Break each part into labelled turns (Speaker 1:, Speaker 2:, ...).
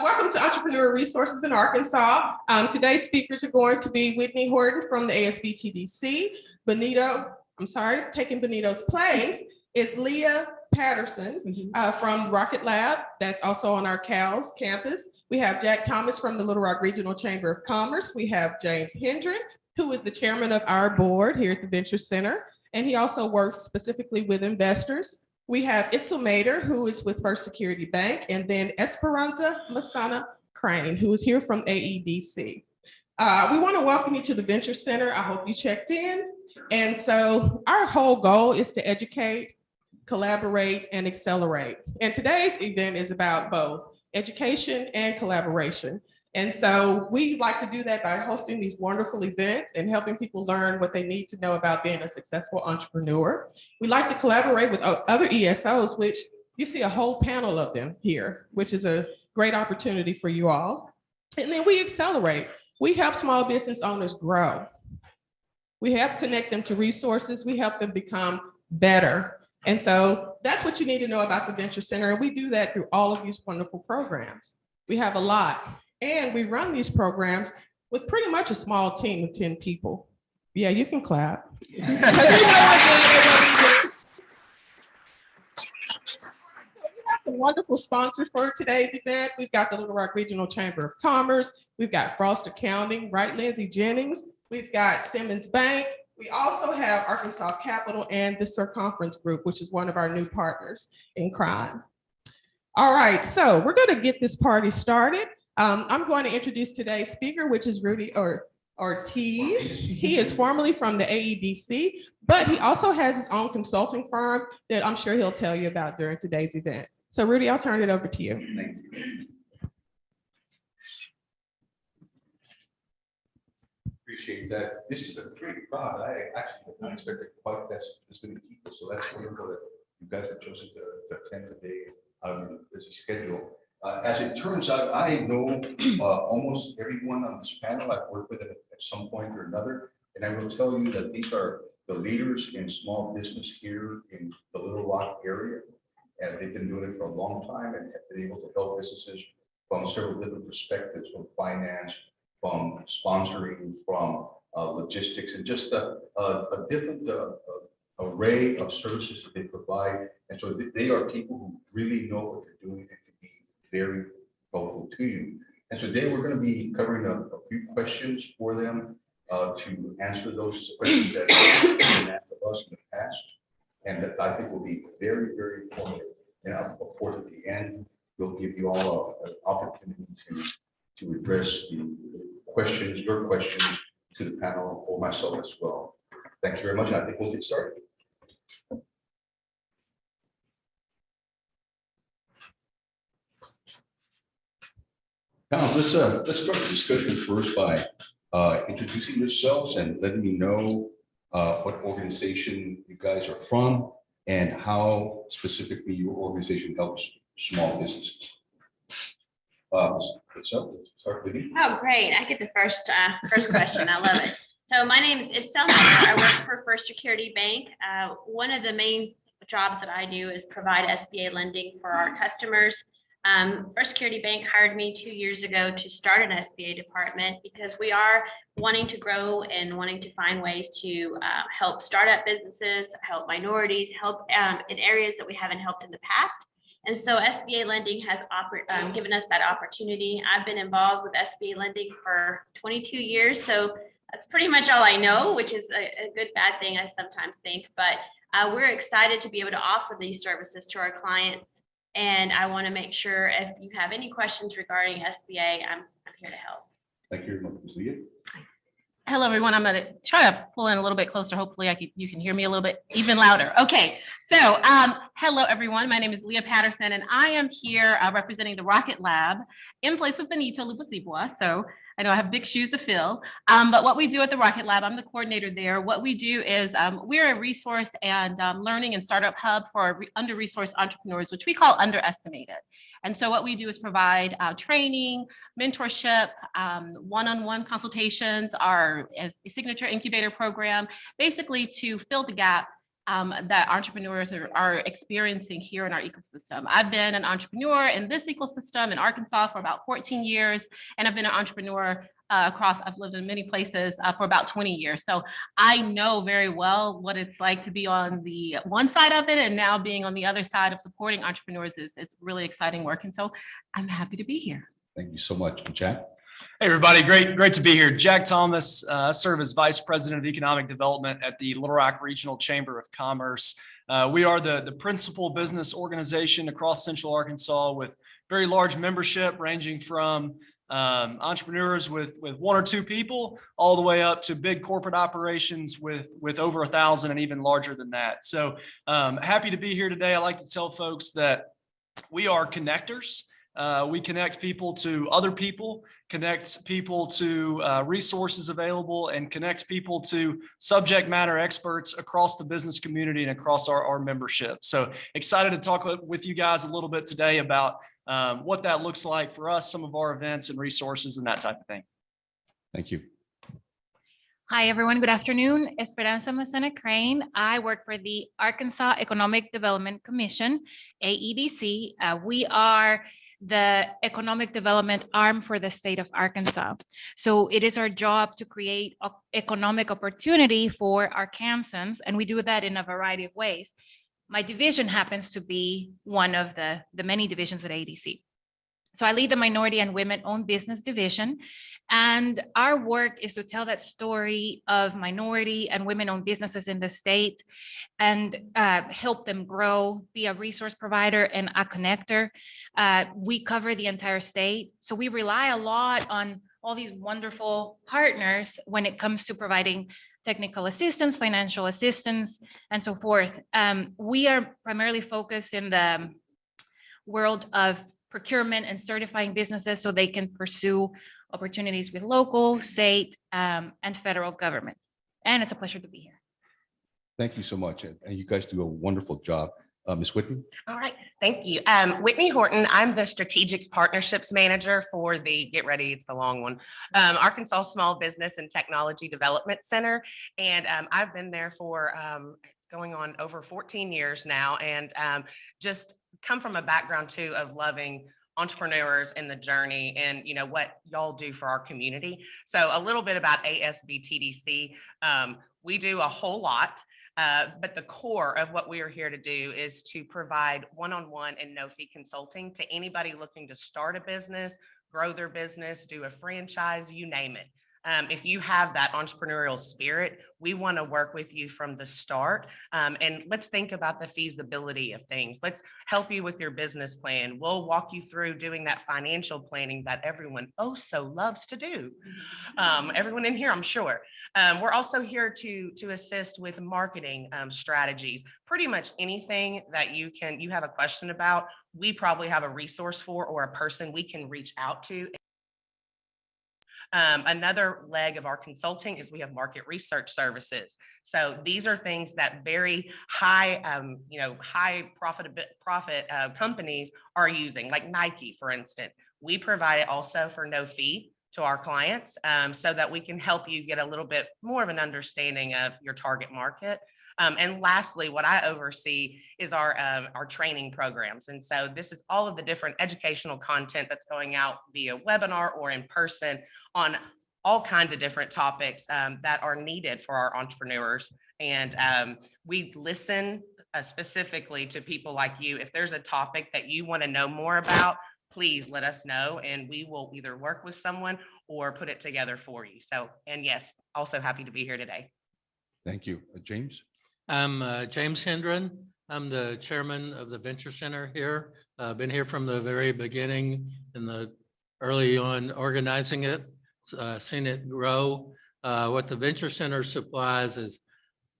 Speaker 1: Welcome to Entrepreneur Resources in Arkansas. Today's speakers are going to be Whitney Horton from the ASBTDC. Taking Benito's place is Leah Patterson from Rocket Lab. That's also on our CALS campus. We have Jack Thomas from the Little Rock Regional Chamber of Commerce. We have James Hendrick, who is the chairman of our board here at the Venture Center. And he also works specifically with investors. We have Itzel Mader, who is with First Security Bank, and then Esperanza Masana Crane, who is here from AEDC. We want to welcome you to the Venture Center. I hope you checked in. And so our whole goal is to educate, collaborate, and accelerate. And today's event is about both education and collaboration. And so we like to do that by hosting these wonderful events and helping people learn what they need to know about being a successful entrepreneur. We like to collaborate with other ESOs, which you see a whole panel of them here, which is a great opportunity for you all. And then we accelerate. We help small business owners grow. We help connect them to resources. We help them become better. And so that's what you need to know about the Venture Center. And we do that through all of these wonderful programs. We have a lot. And we run these programs with pretty much a small team of 10 people. Yeah, you can clap. We have some wonderful sponsors for today's event. We've got the Little Rock Regional Chamber of Commerce. We've got Frost Accounting, right, Lindsay Jennings. We've got Simmons Bank. We also have Arkansas Capital and the Circumference Group, which is one of our new partners in crime. All right, so we're going to get this party started. I'm going to introduce today's speaker, which is Rudy Ortiz. He is formerly from the AEDC, but he also has his own consulting firm that I'm sure he'll tell you about during today's event. So Rudy, I'll turn it over to you.
Speaker 2: Thank you. Appreciate that. This is a great crowd. I actually did not expect quite this many people, so that's wonderful that you guys have chosen to attend today out of your busy schedule. As it turns out, I know almost everyone on this panel. I've worked with it at some point or another, and I will tell you that these are the leaders in small business here in the Little Rock area, and they've been doing it for a long time and have been able to help businesses from several different perspectives, from finance, from sponsoring, from logistics, and just a different array of services that they provide. And so they are people who really know what they're doing and can be very helpful to you. And today we're going to be covering a few questions for them to answer those questions that have been asked of us in the past, and that I think will be very, very informative. And of course, at the end, we'll give you all an opportunity to address your questions to the panel or myself as well. Thank you very much. And I think we'll get started. Now, let's start the discussion first by introducing yourselves and letting me know what organization you guys are from and how specifically your organization helps small businesses. Let's start with you.
Speaker 3: Oh, great. I get the first question. I love it. So my name is Itzel Mader. I work for First Security Bank. One of the main jobs that I do is provide SBA lending for our customers. First Security Bank hired me 2 years ago to start an SBA department because we are wanting to grow and wanting to find ways to help startup businesses, help minorities, help in areas that we haven't helped in the past. And so SBA lending has given us that opportunity. I've been involved with SBA lending for 22 years. So that's pretty much all I know, which is a good, bad thing, I sometimes think. But we're excited to be able to offer these services to our clients. And I want to make sure if you have any questions regarding SBA, I'm here to help.
Speaker 2: Thank you very much, Ms. Leah.
Speaker 4: Hello, everyone. I'm going to try to pull in a little bit closer. Hopefully you can hear me a little bit even louder. Okay. So hello, everyone. My name is Leah Patterson, and I am here representing the Rocket Lab in place of Benito Lupasibua. So I know I have big shoes to fill, but what we do at the Rocket Lab, I'm the coordinator there. What we do is we're a resource and learning and startup hub for under-resourced entrepreneurs, which we call underestimated. And so what we do is provide training, mentorship, one-on-one consultations, our signature incubator program, basically to fill the gap that entrepreneurs are experiencing here in our ecosystem. I've been an entrepreneur in this ecosystem in Arkansas for about 14 years, and I've been an entrepreneur I've lived in many places for about 20 years. So I know very well what it's like to be on the one side of it, and now being on the other side of supporting entrepreneurs it's really exciting work. And so I'm happy to be here.
Speaker 2: Thank you so much. Jack?
Speaker 5: Hey, everybody. Great to be here. Jack Thomas, serve as Vice President of Economic Development at the Little Rock Regional Chamber of Commerce. We are the principal business organization across Central Arkansas with very large membership ranging from entrepreneurs with one or two people all the way up to big corporate operations with over 1,000 and even larger than that. So happy to be here today. I like to tell folks that we are connectors. We connect people to other people, connect people to resources available, and connect people to subject matter experts across the business community and across our membership. So excited to talk with you guys a little bit today about what that looks like for us, some of our events and resources and that type of thing.
Speaker 2: Thank you.
Speaker 6: Hi, everyone. Good afternoon. Esperanza Macena Crane. I work for the Arkansas Economic Development Commission, AEDC. We are the economic development arm for the state of Arkansas. So it is our job to create economic opportunity for Arkansans, and we do that in a variety of ways. My division happens to be one of the many divisions at AEDC. So I lead the Minority and Women-Owned Business Division, and our work is to tell that story of minority and women-owned businesses in the state and help them grow, be a resource provider and a connector. We cover the entire state, so we rely a lot on all these wonderful partners when it comes to providing technical assistance, financial assistance, and so forth. We are primarily focused in the world of procurement and certifying businesses so they can pursue opportunities with local, state, and federal government. And it's a pleasure to be here.
Speaker 2: Thank you so much. And you guys do a wonderful job. Ms. Whitney?
Speaker 7: All right, thank you. Whitney Horton, I'm the Strategic Partnerships Manager for the, get ready, it's the long one, Arkansas Small Business and Technology Development Center. And I've been there for going on over 14 years now, and just come from a background too of loving entrepreneurs in the journey and what y'all do for our community. So a little bit about ASBTDC. We do a whole lot. But the core of what we are here to do is to provide one-on-one and no-fee consulting to anybody looking to start a business, grow their business, do a franchise, you name it. If you have that entrepreneurial spirit, we want to work with you from the start. And let's think about the feasibility of things. Let's help you with your business plan. We'll walk you through doing that financial planning that everyone oh so loves to do. Everyone in here, I'm sure. We're also here to assist with marketing strategies. Pretty much anything that you have a question about, we probably have a resource for or a person we can reach out to. Another leg of our consulting is we have market research services. So these are things that very high, high profit companies are using, like Nike, for instance. We provide it also for no fee to our clients so that we can help you get a little bit more of an understanding of your target market. And lastly, what I oversee is our training programs. And so this is all of the different educational content that's going out via webinar or in person on all kinds of different topics that are needed for our entrepreneurs. And we listen specifically to people like you. If there's a topic that you want to know more about, please let us know and we will either work with someone or put it together for you. So, and yes, also happy to be here today.
Speaker 2: Thank you. James?
Speaker 8: I'm James Hendren. I'm the chairman of the Venture Center here. I've been here from the very beginning in the early on organizing it, seen it grow. What the Venture Center supplies is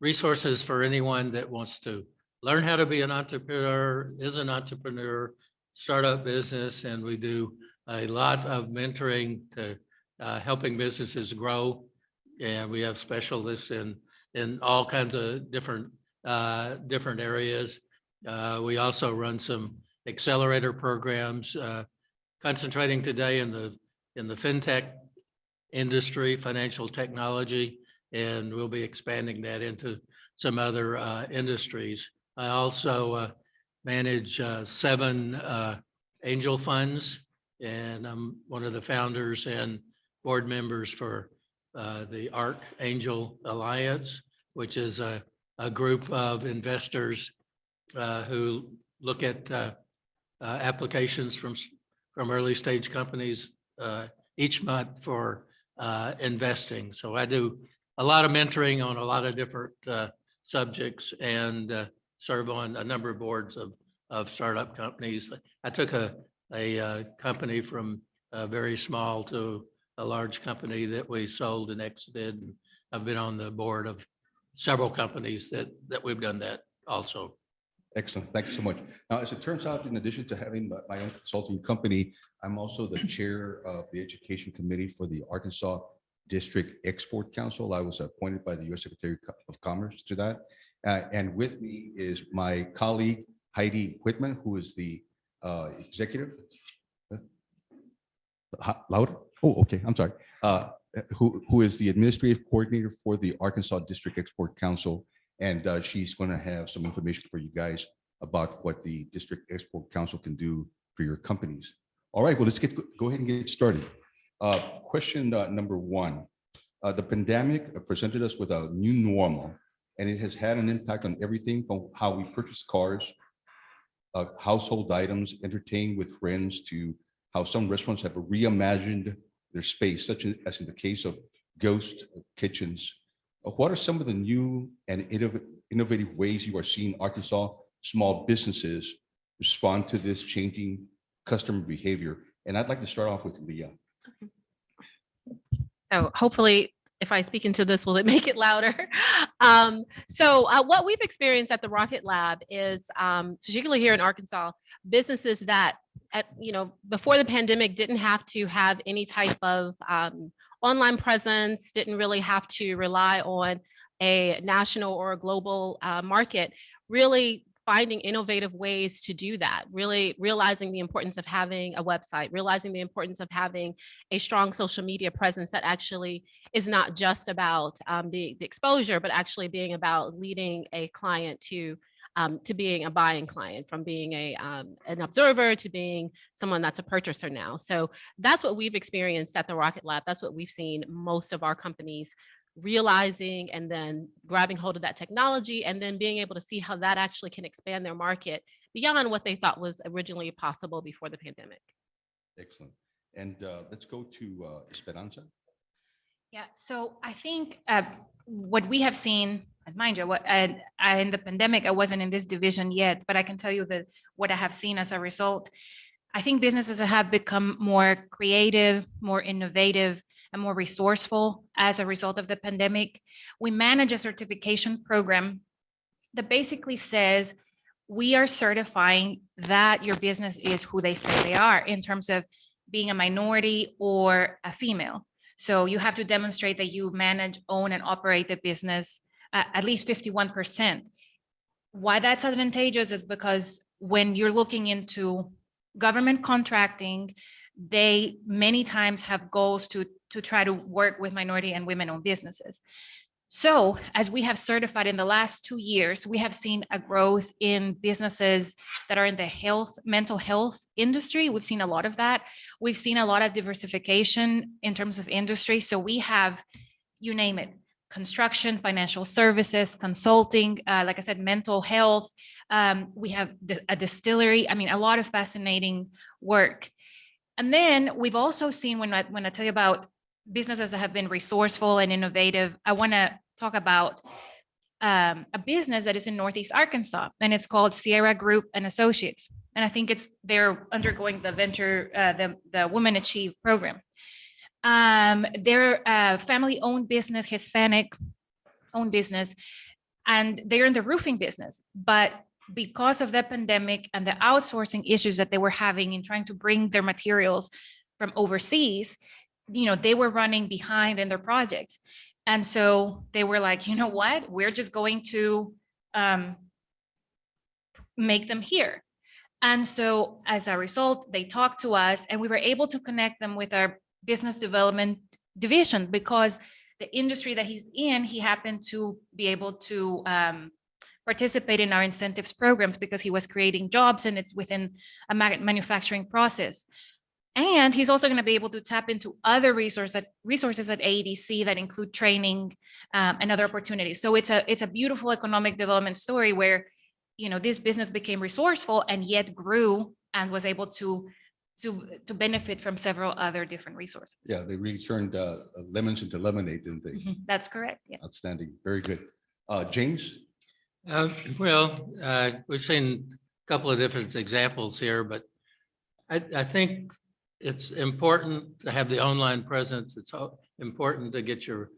Speaker 8: resources for anyone that wants to learn how to be an entrepreneur, is an entrepreneur, start up business, and we do a lot of mentoring to helping businesses grow. And we have specialists in all kinds of different areas. We also run some accelerator programs, concentrating today in the fintech industry, financial technology, and we'll be expanding that into some other industries. I also manage 7 angel funds, and I'm one of the founders and board members for the Arc Angel Alliance, which is a group of investors who look at applications from early stage companies each month for investing. So I do a lot of mentoring on a lot of different subjects and serve on a number of boards of startup companies. I took a company from very small to a large company that we sold and exited. And I've been on the board of several companies that we've done that also.
Speaker 2: Excellent. Thank you so much. Now, as it turns out, in addition to having my own consulting company, I'm also the chair of the Education Committee for the Arkansas District Export Council. I was appointed by the U.S. Secretary of Commerce to that. And with me is my colleague, Heidi Whitman, who is the executive. Louder? Oh, okay. I'm sorry. Who is the administrative coordinator for the Arkansas District Export Council. And she's going to have some information for you guys about what the District Export Council can do for your companies. All right, well, let's go ahead and get started. Question number 1. The pandemic presented us with a new normal, and it has had an impact on everything from how we purchase cars, household items, entertain with friends, to how some restaurants have reimagined their space, such as in the case of ghost kitchens. What are some of the new and innovative ways you are seeing Arkansas small businesses respond to this changing customer behavior? And I'd like to start off with Leah.
Speaker 4: So hopefully, if I speak into this, will it make it louder? What we've experienced at the Rocket Lab is, particularly here in Arkansas, businesses that, before the pandemic didn't have to have any type of online presence, didn't really have to rely on a national or a global market, really finding innovative ways to do that, really realizing the importance of having a website, realizing the importance of having a strong social media presence that actually is not just about the exposure, but actually being about leading a client to being a buying client, from being an observer to being someone that's a purchaser now. So that's what we've experienced at the Rocket Lab. That's what we've seen most of our companies realizing, and then grabbing hold of that technology, and then being able to see how that actually can expand their market beyond what they thought was originally possible before the pandemic.
Speaker 2: Excellent. And let's go to Esperanza.
Speaker 6: Yeah, so I think what we have seen, and mind you, in the pandemic, I wasn't in this division yet, but I can tell you that what I have seen as a result, I think businesses have become more creative, more innovative, and more resourceful as a result of the pandemic. We manage a certification program that basically says we are certifying that your business is who they say they are in terms of being a minority or a female. So you have to demonstrate that you manage, own, and operate the business at least 51%. Why that's advantageous is because when you're looking into government contracting, they many times have goals to try to work with minority and women-owned businesses. So as we have certified in the last 2 years, we have seen a growth in businesses that are in the mental health industry. We've seen a lot of that. We've seen a lot of diversification in terms of industry. So we have, you name it, construction, financial services, consulting, like I said, mental health. We have a distillery. I mean, a lot of fascinating work. And then we've also seen, when I tell you about businesses that have been resourceful and innovative, I want to talk about a business that is in Northeast Arkansas, and it's called Sierra Group and Associates. And I think they're undergoing the venture, the Women Achieve program. They're a family-owned business, Hispanic-owned business, and they're in the roofing business. But because of the pandemic and the outsourcing issues that they were having in trying to bring their materials from overseas, they were running behind in their projects. And so they were like, you know what, we're just going to make them here. And so as a result, they talked to us, and we were able to connect them with our business development division, because the industry that he's in, he happened to be able to participate in our incentives programs because he was creating jobs and it's within a manufacturing process. And he's also going to be able to tap into other resources at AEDC that include training and other opportunities. So it's a beautiful economic development story where, you know, this business became resourceful and yet grew and was able to benefit from several other different resources.
Speaker 2: Yeah, they really turned lemons into lemonade, didn't they?
Speaker 6: That's correct. Yeah.
Speaker 2: Outstanding. Very good. James?
Speaker 8: We've seen a couple of different examples here, but I think it's important to have the online presence. It's important to get your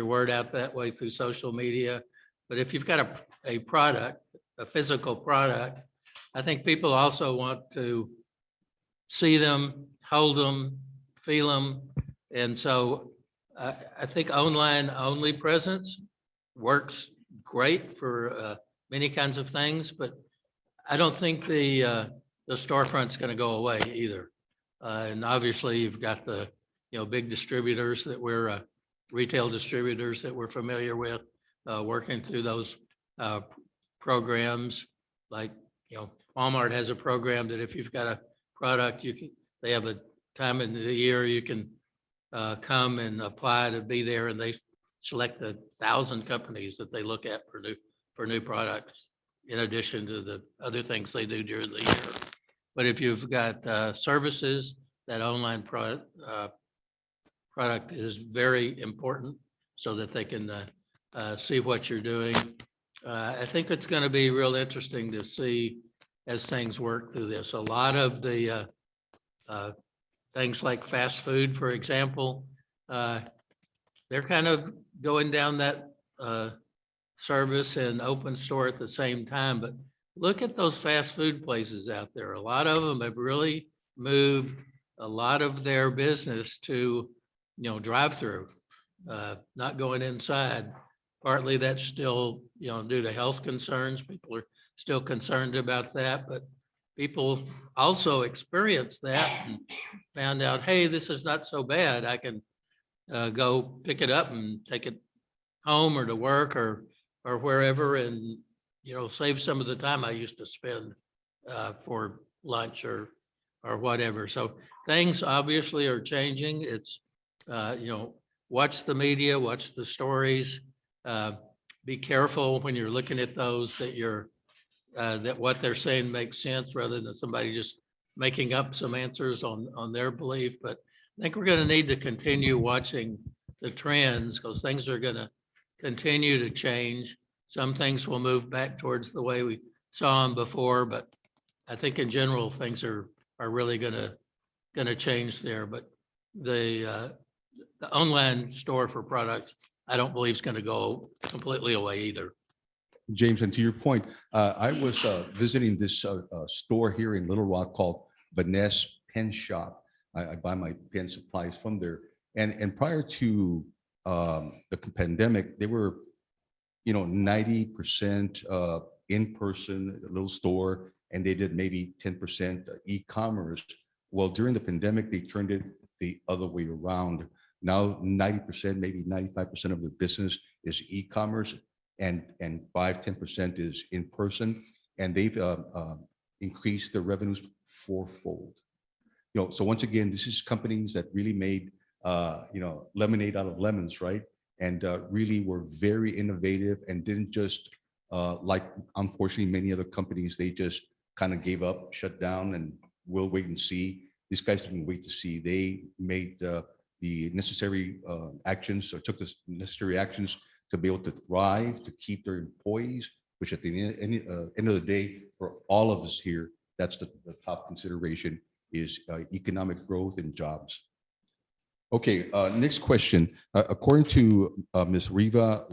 Speaker 8: word out that way through social media. But if you've got a product, a physical product, I think people also want to see them, hold them, feel them. And so I think online only presence works great for many kinds of things, but I don't think the storefront's going to go away either. And obviously you've got the, big distributors that we're retail distributors that we're familiar with, working through those programs. Like, Walmart has a program that if you've got a product, they have a time in the year you can come and apply to be there, and they select 1,000 companies that they look at for new products, in addition to the other things they do during the year. But if you've got services, that online product is very important so that they can see what you're doing. I think it's going to be real interesting to see as things work through this. A lot of the things like fast food, for example, they're kind of going down that service and open store at the same time. But look at those fast food places out there. A lot of them have really moved a lot of their business to, drive-through, not going inside. Partly that's still, due to health concerns. People are still concerned about that, but people also experienced that and found out, hey, this is not so bad. I can go pick it up and take it home or to work or wherever, and save some of the time I used to spend for lunch or whatever. So things obviously are changing. It's watch the media, watch the stories. Be careful when you're looking at those that that what they're saying makes sense, rather than somebody just making up some answers on their belief. But I think we're going to need to continue watching the trends, because things are going to continue to change. Some things will move back towards the way we saw them before, but I think in general, things are really going to change there. But the online store for products, I don't believe is going to go completely away either.
Speaker 2: James, and to your point, I was visiting this store here in Little Rock called Vaness Pen Shop. I buy my pen supplies from there. And prior to the pandemic, they were, 90% in-person, a little store, and they did maybe 10% e-commerce. Well, during the pandemic, they turned it the other way around. Now 90%, maybe 95% of their business is e-commerce, and 5-10% is in person, and they've increased their revenues fourfold. So once again, this is companies that really made lemonade out of lemons, right? And really were very innovative and didn't just like, unfortunately, many other companies, they just kind of gave up, shut down, and we'll wait and see. These guys didn't wait to see. They made the necessary actions, or took the necessary actions to be able to thrive, to keep their employees, which at the end of the day, for all of us here, that's the top consideration, is economic growth and jobs. Okay, next question. According to Ms. Riva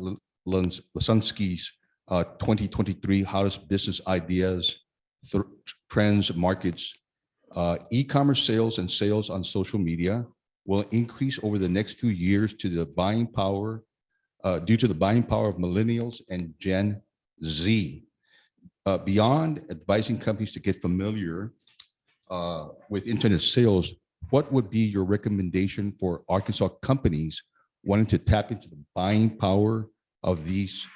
Speaker 2: Lasansky's 2023 Hottest Business Ideas, Trends, Markets, e-commerce sales and sales on social media will increase over the next few years due to the buying power of millennials and Gen Z. Beyond advising companies to get familiar with internet sales, what would be your recommendation for Arkansas companies wanting to tap into the buying power of these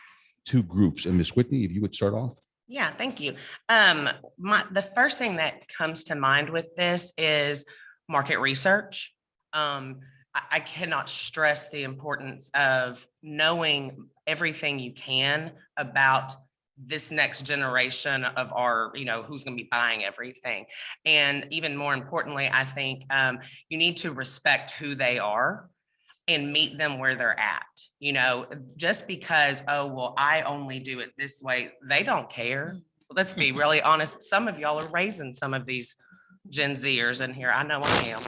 Speaker 2: two groups. And Ms. Whitney, if you would start off.
Speaker 7: Yeah, thank you. The first thing that comes to mind with this is market research. I cannot stress the importance of knowing everything you can about this next generation of our, who's going to be buying everything. And even more importantly, I think you need to respect who they are and meet them where they're at. Just because, oh, well, I only do it this way, they don't care. Let's be really honest. Some of y'all are raising some of these Gen Zers in here. I know I am.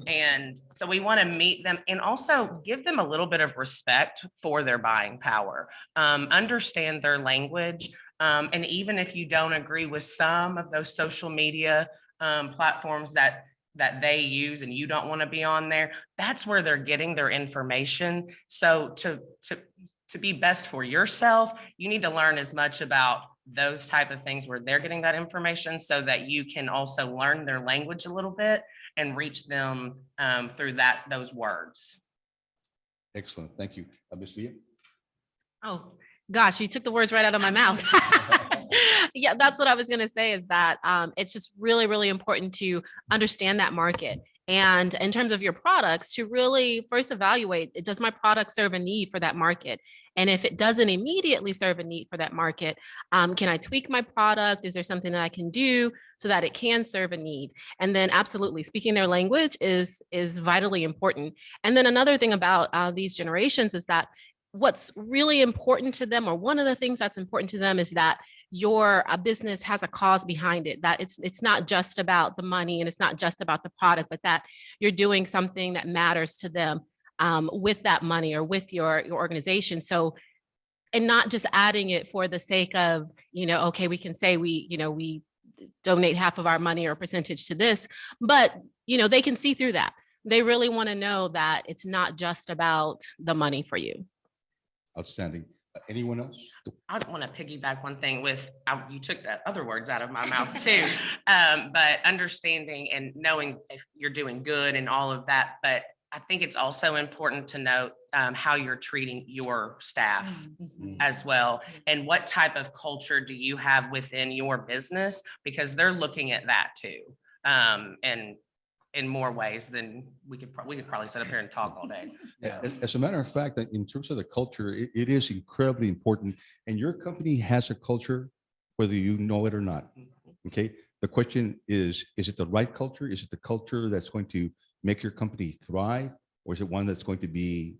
Speaker 7: And so we want to meet them and also give them a little bit of respect for their buying power, understand their language. And even if you don't agree with some of those social media platforms that they use and you don't want to be on there, that's where they're getting their information. So to be best for yourself, you need to learn as much about those type of things where they're getting that information so that you can also learn their language a little bit and reach them through those words.
Speaker 2: Excellent. Thank you. Ms. Leah?
Speaker 4: Oh, gosh, you took the words right out of my mouth. Yeah, that's what I was going to say is that it's just really, really important to understand that market. And in terms of your products, to really first evaluate, does my product serve a need for that market? And if it doesn't immediately serve a need for that market, can I tweak my product? Is there something that I can do so that it can serve a need? And then absolutely, speaking their language is vitally important. And then another thing about these generations is that what's really important to them, or one of the things that's important to them, is that your business has a cause behind it, that it's not just about the money and it's not just about the product, but that you're doing something that matters to them with that money or with your organization. So, and not just adding it for the sake of, okay, we can say we donate half of our money or percentage to this, but they can see through that. They really want to know that it's not just about the money for you.
Speaker 2: Outstanding. Anyone else?
Speaker 7: I want to piggyback one thing with, you took the other words out of my mouth too, but understanding and knowing if you're doing good and all of that. But I think it's also important to note how you're treating your staff as well. And what type of culture do you have within your business? Because they're looking at that too. And in more ways than we could probably sit up here and talk all day.
Speaker 2: As a matter of fact, in terms of the culture, it is incredibly important. And your company has a culture, whether you know it or not. Okay. The question is it the right culture? Is it the culture that's going to make your company thrive? Or is it one that's going to be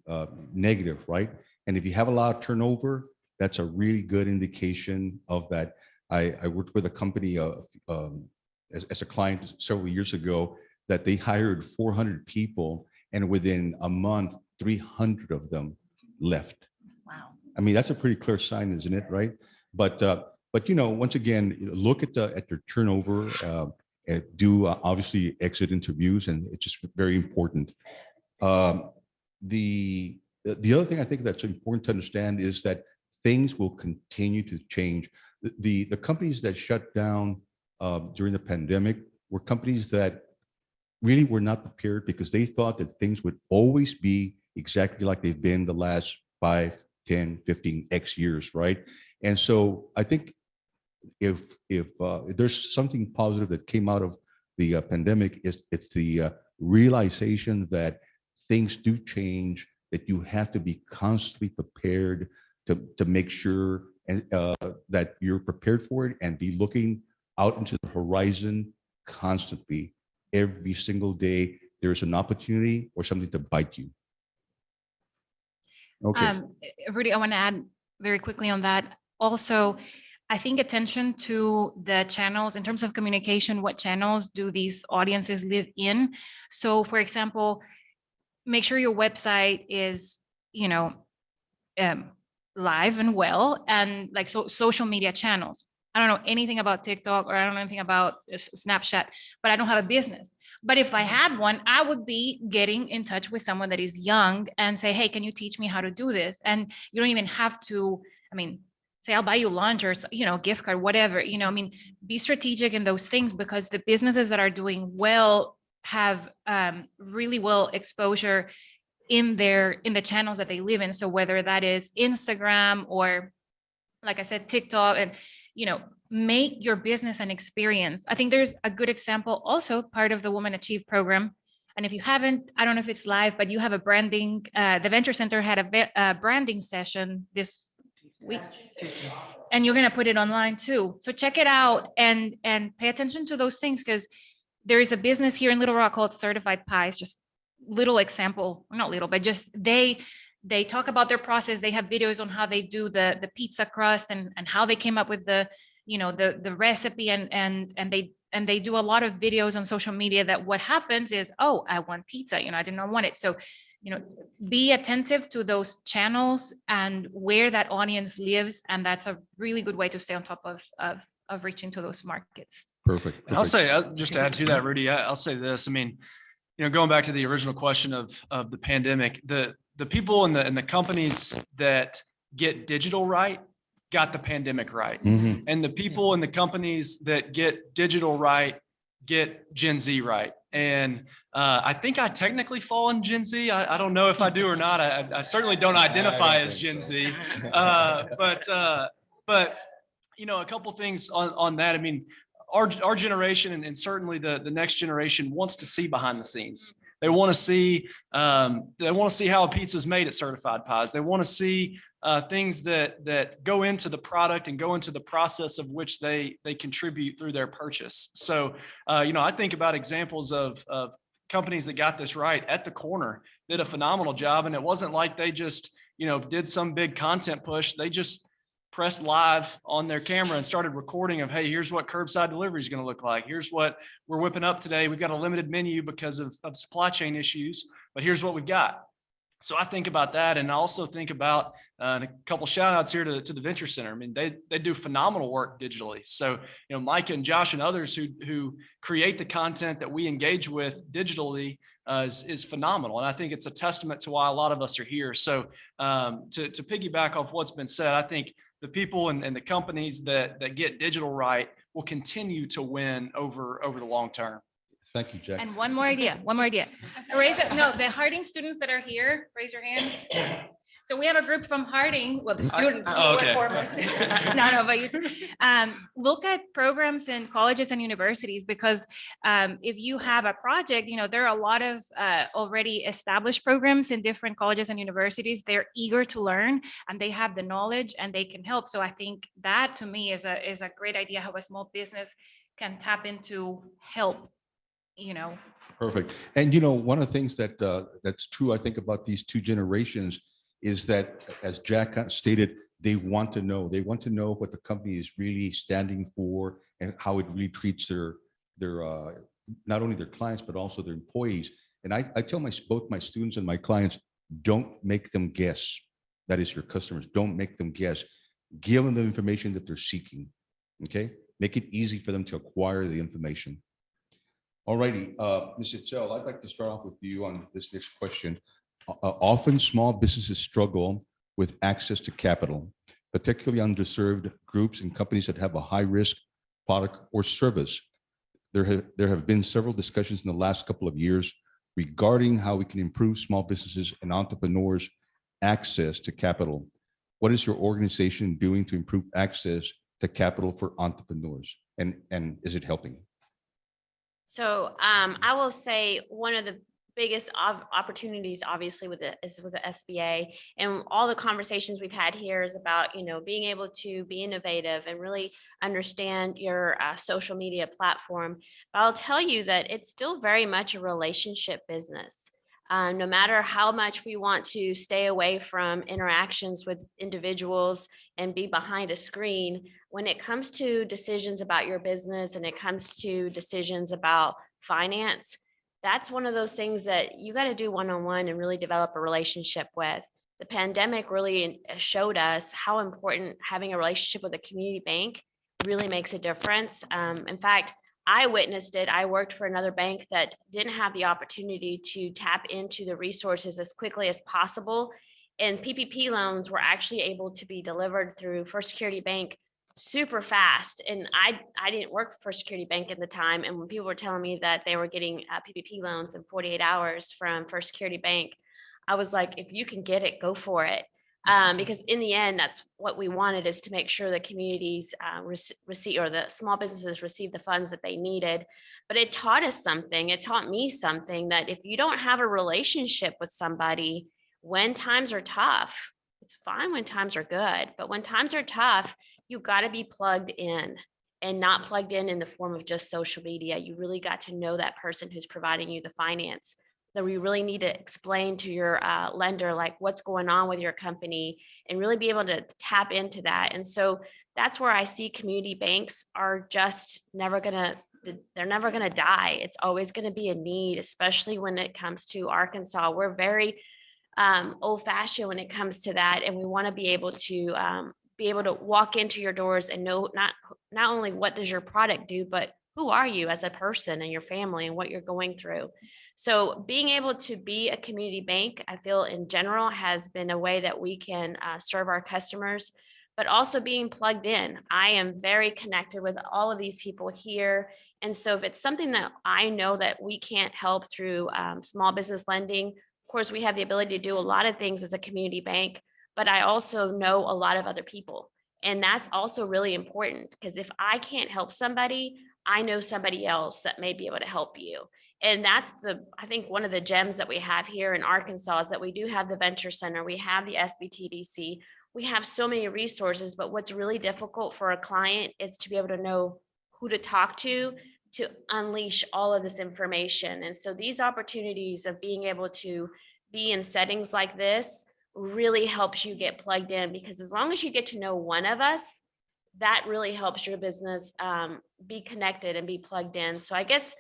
Speaker 2: negative, right? And if you have a lot of turnover, that's a really good indication of that. I worked with a company as a client several years ago, that they hired 400 people, and within a month, 300 of them left.
Speaker 7: Wow.
Speaker 2: I mean, that's a pretty clear sign, isn't it? Right. But once again, look at your turnover, do obviously exit interviews, and it's just very important. The other thing I think that's important to understand is that things will continue to change. The companies that shut down during the pandemic were companies that really were not prepared, because they thought that things would always be exactly like they've been the last 5, 10, 15 X years, right? And so I think if there's something positive that came out of the pandemic, it's the realization that things do change, that you have to be constantly prepared to make sure and that you're prepared for it, and be looking out into the horizon constantly. Every single day, there's an opportunity or something to bite you. Okay.
Speaker 6: Rudy, I want to add very quickly on that. Also, I think attention to the channels in terms of communication. What channels do these audiences live in? So, for example, make sure your website is, live and well, and like social media channels. I don't know anything about TikTok, or I don't know anything about Snapchat, but I don't have a business. But if I had one, I would be getting in touch with someone that is young and say, hey, can you teach me how to do this? And you don't even have to, say, I'll buy you lunch or, gift card, whatever, be strategic in those things, because the businesses that are doing well have really well exposure in the channels that they live in. So whether that is Instagram or, like I said, TikTok, and, make your business an experience. I think there's a good example, also part of the Women Achieve program. And if you haven't, I don't know if it's live, but you have a branding, the Venture Center had a branding session this week. And you're going to put it online too. So check it out and pay attention to those things, because there is a business here in Little Rock called Certified Pies. Just little example, not little, but just they talk about their process. They have videos on how they do the pizza crust and how they came up with the recipe, and they do a lot of videos on social media that what happens is, oh, I want pizza, I did not want it. So, be attentive to those channels and where that audience lives. And that's a really good way to stay on top of reaching to those markets.
Speaker 2: Perfect.
Speaker 5: And I'll say, just to add to that, Rudy, I'll say this. I mean, going back to the original question of the pandemic, the people and the companies that get digital right got the pandemic right.
Speaker 2: Mhm.
Speaker 5: And the people and the companies that get digital right get Gen Z right. And I think I technically fall in Gen Z. I don't know if I do or not. I certainly don't identify as Gen Z. But a couple things on that. I mean, our generation and certainly the next generation wants to see behind the scenes. They want to see how a pizza is made at Certified Pies. They want to see things that go into the product and go into the process of which they contribute through their purchase. So, I think about examples of companies that got this right. At the Corner did a phenomenal job, and it wasn't like they just did some big content push. They just pressed live on their camera and started recording of, hey, here's what curbside delivery is going to look like. Here's what we're whipping up today. We've got a limited menu because of supply chain issues, but here's what we've got. So I think about that, and I also think about a couple shout outs here to the Venture Center. I mean, they do phenomenal work digitally. So, Mike and Josh and others who create the content that we engage with digitally is phenomenal. And I think it's a testament to why a lot of us are here. So to piggyback off what's been said, I think the people and the companies that get digital right will continue to win over the long term.
Speaker 2: Thank you, Jack.
Speaker 6: And one more idea. The Harding students that are here, raise your hands. So we have a group from Harding, well, the students.
Speaker 5: Oh, okay.
Speaker 6: No, but you look at programs in colleges and universities, because if you have a project, there are a lot of already established programs in different colleges and universities. They're eager to learn, and they have the knowledge, and they can help. So I think that, to me, is a great idea, how a small business can tap into help.
Speaker 2: Perfect. And one of the things that's true, I think, about these two generations is that, as Jack stated, they want to know what the company is really standing for and how it really treats their not only their clients, but also their employees. And I tell both my students and my clients, don't make them guess. That is your customers. Don't make them guess. Give them the information that they're seeking. Okay. Make it easy for them to acquire the information. All righty, Ms. Itzel, I'd like to start off with you on this next question. Often small businesses struggle with access to capital, particularly underserved groups and companies that have a high risk product or service. There have been several discussions in the last couple of years regarding how we can improve small businesses and entrepreneurs' access to capital. What is your organization doing to improve access to capital for entrepreneurs? And is it helping?
Speaker 3: So I will say one of the biggest opportunities, obviously, is with the SBA, and all the conversations we've had here is about being able to be innovative and really understand your social media platform. But I'll tell you that it's still very much a relationship business. No matter how much we want to stay away from interactions with individuals and be behind a screen, when it comes to decisions about your business and it comes to decisions about finance, that's one of those things that you got to do one-on-one and really develop a relationship with. The pandemic really showed us how important having a relationship with a community bank really makes a difference. In fact, I witnessed it. I worked for another bank that didn't have the opportunity to tap into the resources as quickly as possible. And PPP loans were actually able to be delivered through First Security Bank super fast. And I didn't work for First Security Bank at the time. And when people were telling me that they were getting PPP loans in 48 hours from First Security Bank, I was like, if you can get it, go for it. Because in the end, that's what we wanted, is to make sure the communities receive, or the small businesses receive the funds that they needed. But it taught us something. It taught me something, that if you don't have a relationship with somebody when times are tough, it's fine when times are good, but when times are tough, you got to be plugged in, and not plugged in the form of just social media. You really got to know that person who's providing you the finance, that we really need to explain to your lender, like, what's going on with your company, and really be able to tap into that. And so that's where I see community banks are just never gonna, they're never gonna die. It's always gonna be a need, especially when it comes to Arkansas. We're very old fashioned when it comes to that. And we want to be able to walk into your doors and know not only what does your product do, but who are you as a person and your family and what you're going through. So being able to be a community bank, I feel in general, has been a way that we can serve our customers, but also being plugged in. I am very connected with all of these people here. And so if it's something that I know that we can't help through small business lending, of course, we have the ability to do a lot of things as a community bank, but I also know a lot of other people. And that's also really important, because if I can't help somebody, I know somebody else that may be able to help you. And that's I think one of the gems that we have here in Arkansas is that we do have the Venture Center, we have the SBTDC, we have so many resources, but what's really difficult for a client is to be able to know who to talk to unleash all of this information. And so these opportunities of being able to be in settings like this really helps you get plugged in, because as long as you get to know one of us, that really helps your business be connected and be plugged in. So I guess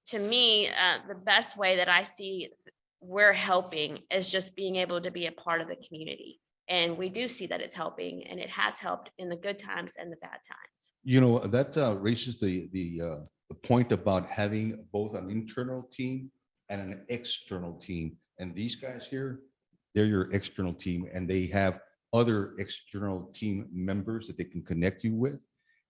Speaker 3: to me, the best way that I see we're helping is just being able to be a part of the community. And we do see that it's helping, and it has helped in the good times and the bad times.
Speaker 2: You know, that raises the point about having both an internal team and an external team. And these guys here, they're your external team, and they have other external team members that they can connect you with.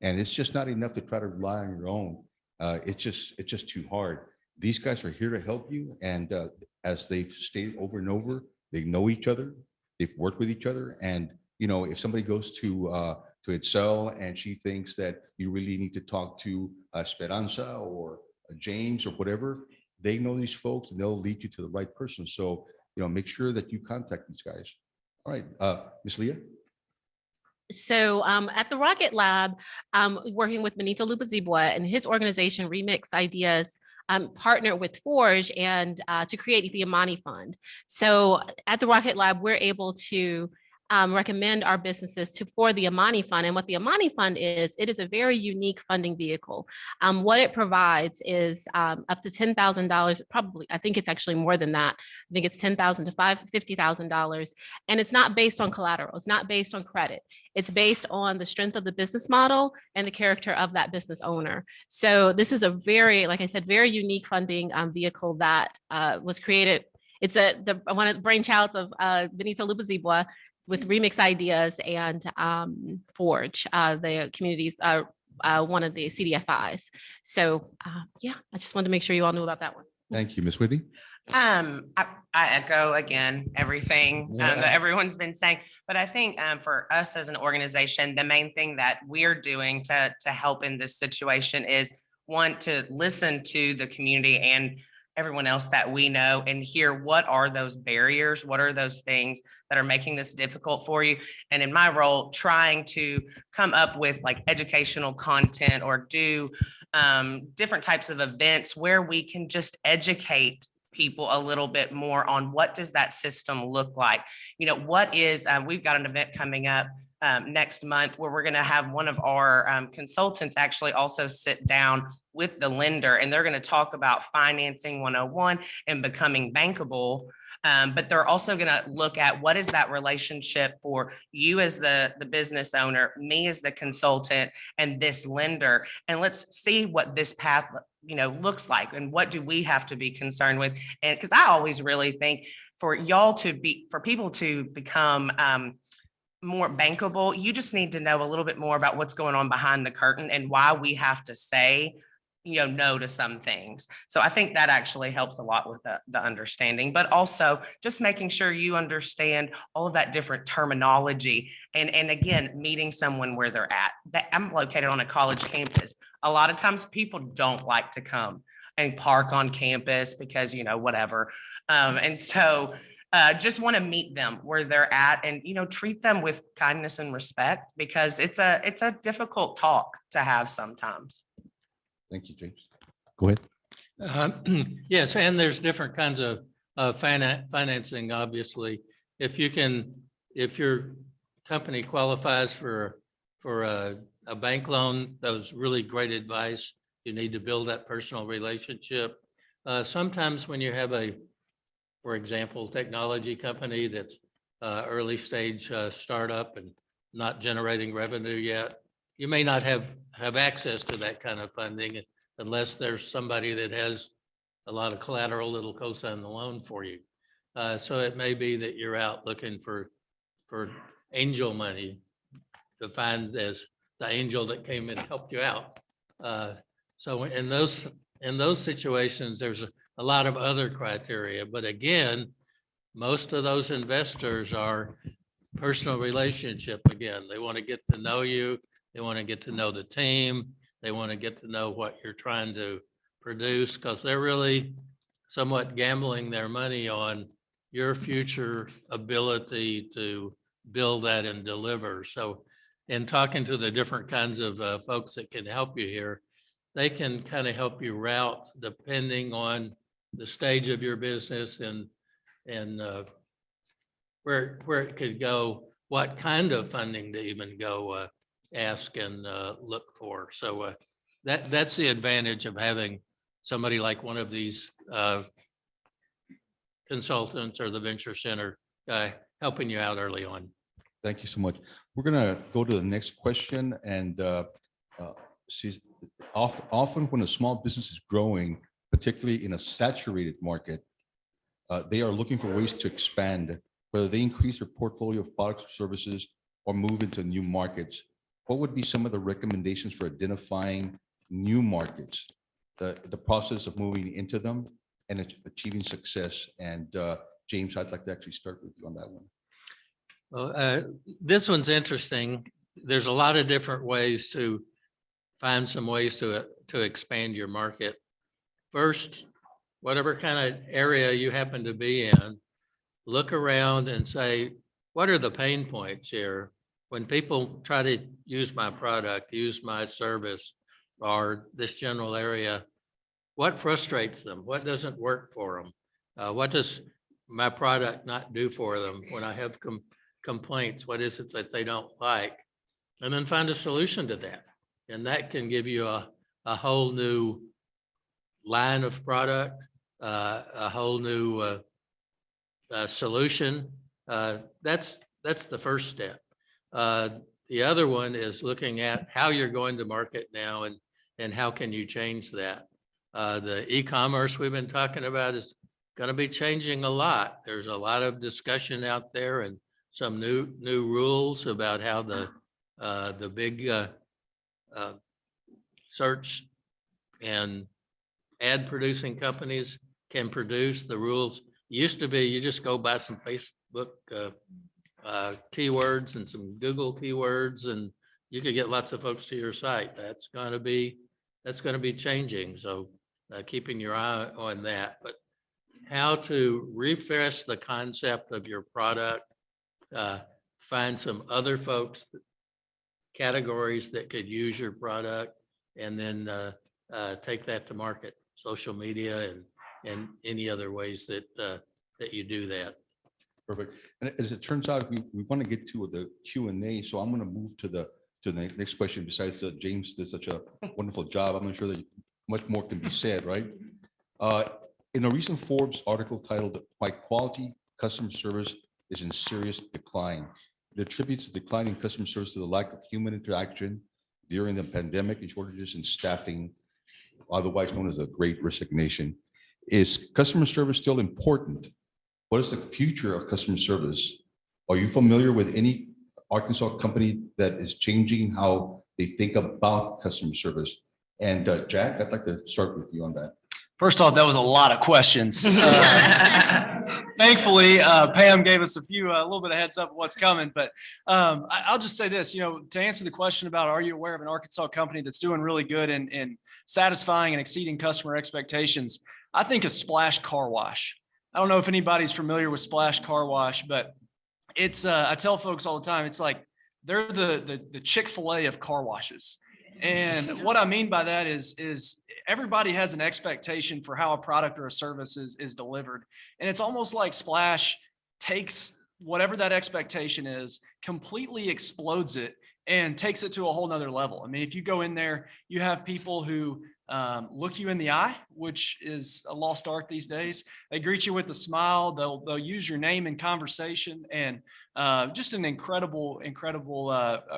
Speaker 2: And it's just not enough to try to rely on your own. It's just too hard. These guys are here to help you. And as they've stated over and over, they know each other. They've worked with each other. And, you know, if somebody goes to Excel and she thinks that you really need to talk to Esperanza or James or whatever, they know these folks and they'll lead you to the right person. So, you know, make sure that you contact these guys. All right, Ms. Leah.
Speaker 4: So at the Rocket Lab, working with Benito Lupazibua and his organization Remix Ideas, partner with Forge and to create the Amani Fund. So at the Rocket Lab, we're able to recommend our businesses for the Amani Fund. And what the Amani Fund is, it is a very unique funding vehicle. What it provides is up to $10,000, probably, I think it's actually more than that. I think it's $10,000 to $50,000. And it's not based on collateral. It's not based on credit. It's based on the strength of the business model and the character of that business owner. So this is a very, like I said, very unique funding vehicle that was created. It's one of the brainchilds of Benito Lupazibua with Remix Ideas and Forge, the communities, one of the CDFIs. So yeah, I just wanted to make sure you all knew about that one.
Speaker 2: Thank you, Ms. Whitney.
Speaker 7: I echo again everything that everyone's been saying, but I think for us as an organization, the main thing that we're doing to help in this situation is want to listen to the community and everyone else that we know and hear what are those barriers, what are those things that are making this difficult for you. And in my role, trying to come up with like educational content or do different types of events where we can just educate people a little bit more on what does that system look like. You know, what is, we've got an event coming up next month where we're going to have one of our consultants actually also sit down with the lender, and they're going to talk about financing 101 and becoming bankable. But they're also going to look at what is that relationship for you as the business owner, me as the consultant, and this lender. And let's see what this path, you know, looks like and what do we have to be concerned with. And because I always really think for people to become more bankable, you just need to know a little bit more about what's going on behind the curtain and why we have to say no to some things. So I think that actually helps a lot with the understanding, but also just making sure you understand all of that different terminology. And again, meeting someone where they're at. That I'm located on a college campus. A lot of times people don't like to come and park on campus because, whatever. And so just want to meet them where they're at and, treat them with kindness and respect because it's a difficult talk to have sometimes.
Speaker 2: Thank you, James. Go ahead.
Speaker 8: Yes, and there's different kinds of financing, obviously. If your company qualifies for a bank loan, that was really great advice. You need to build that personal relationship. Sometimes when you have for example, technology company that's early stage startup and not generating revenue yet, you may not have access to that kind of funding unless there's somebody that has a lot of collateral that'll co-sign the loan for you. So it may be that you're out looking for angel money, defined as the angel that came and helped you out. So in those situations, there's a lot of other criteria, but again, most of those investors are personal relationship. Again, they want to get to know you. They want to get to know the team. They want to get to know what you're trying to produce because they're really somewhat gambling their money on your future ability to build that and deliver. So in talking to the different kinds of folks that can help you here, they can kind of help you route depending on the stage of your business and where it could go, what kind of funding to even go ask and look for. So that's the advantage of having somebody like one of these consultants or the venture center helping you out early on.
Speaker 2: Thank you so much. We're gonna go to the next question, and often when a small business is growing, particularly in a saturated market, they are looking for ways to expand, whether they increase their portfolio of products or services or move into new markets. What would be some of the recommendations for identifying new markets, the process of moving into them and achieving success? And James, I'd like to actually start with you on that one.
Speaker 8: Well, this one's interesting. There's a lot of different ways to find some ways to expand your market. First, whatever kind of area you happen to be in, look around and say, what are the pain points here? When people try to use my product, use my service, or this general area, what frustrates them? What doesn't work for them? What does my product not do for them? When I have complaints, what is it that they don't like? And then find a solution to that. And that can give you a whole new line of product, a whole new solution. That's the first step. The other one is looking at how you're going to market now and how can you change that. The e-commerce we've been talking about is going to be changing a lot. There's a lot of discussion out there and some new rules about how the big search and ad producing companies can produce. The rules used to be you just go buy some Facebook keywords and some Google keywords and you could get lots of folks to your site. That's going to be changing. So keeping your eye on that, but how to refresh the concept of your product, find some other folks, categories that could use your product, and then take that to market, social media and any other ways that you do that.
Speaker 2: Perfect. And as it turns out, we want to get to the Q&A, so I'm going to move to the next question. Besides James did such a wonderful job, I'm not sure that much more can be said, right? In a recent Forbes article titled "Why Quality Customer Service is in Serious Decline," it attributes the decline in customer service to the lack of human interaction during the pandemic and shortages in staffing, otherwise known as the Great Resignation. Is customer service still important? What is the future of customer service? Are you familiar with any Arkansas company that is changing how they think about customer service? And Jack, I'd like to start with you on that.
Speaker 5: First off, that was a lot of questions. Thankfully, Pam gave us a little bit of heads up of what's coming, but I'll just say this, to answer the question about, are you aware of an Arkansas company that's doing really good in satisfying and exceeding customer expectations? I think of Splash Car Wash. I don't know if anybody's familiar with Splash Car Wash, but it's, I tell folks all the time, it's like, they're the Chick-fil-A of car washes. And what I mean by that is everybody has an expectation for how a product or a service is delivered. And it's almost like Splash takes whatever that expectation is, completely explodes it and takes it to a whole nother level. I mean, if you go in there, you have people who look you in the eye, which is a lost art these days. They greet you with a smile. They'll use your name in conversation, and just an incredible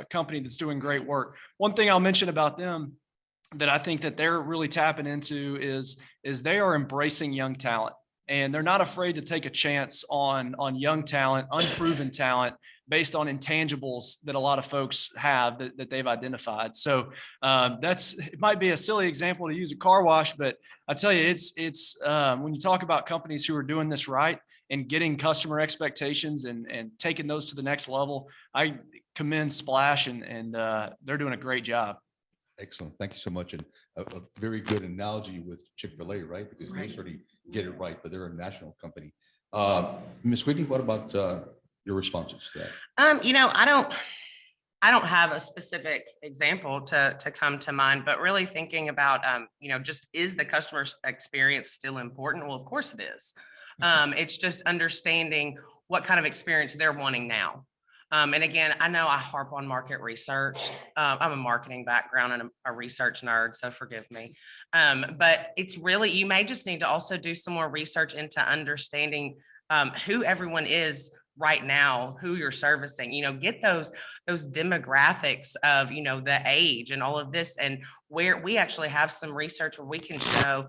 Speaker 5: company that's doing great work. One thing I'll mention about them that I think that they're really tapping into is they are embracing young talent, and they're not afraid to take a chance on young talent, unproven talent, based on intangibles that a lot of folks have that they've identified. So it might be a silly example to use a car wash, but I tell you, it's when you talk about companies who are doing this right and getting customer expectations and taking those to the next level, I commend Splash, and they're doing a great job.
Speaker 2: Excellent. Thank you so much. And a very good analogy with Chick-fil-A, right? Because they sort of get it right, but they're a national company. Ms. Whitney, what about your responses to that?
Speaker 7: I don't have a specific example to come to mind, but really thinking about, just is the customer experience still important? Well, of course it is. It's just understanding what kind of experience they're wanting now. And again, I know I harp on market research. I'm a marketing background and a research nerd, so forgive me. But it's really, you may just need to also do some more research into understanding who everyone is right now, who you're servicing, get those demographics of, the age and all of this, and where we actually have some research where we can show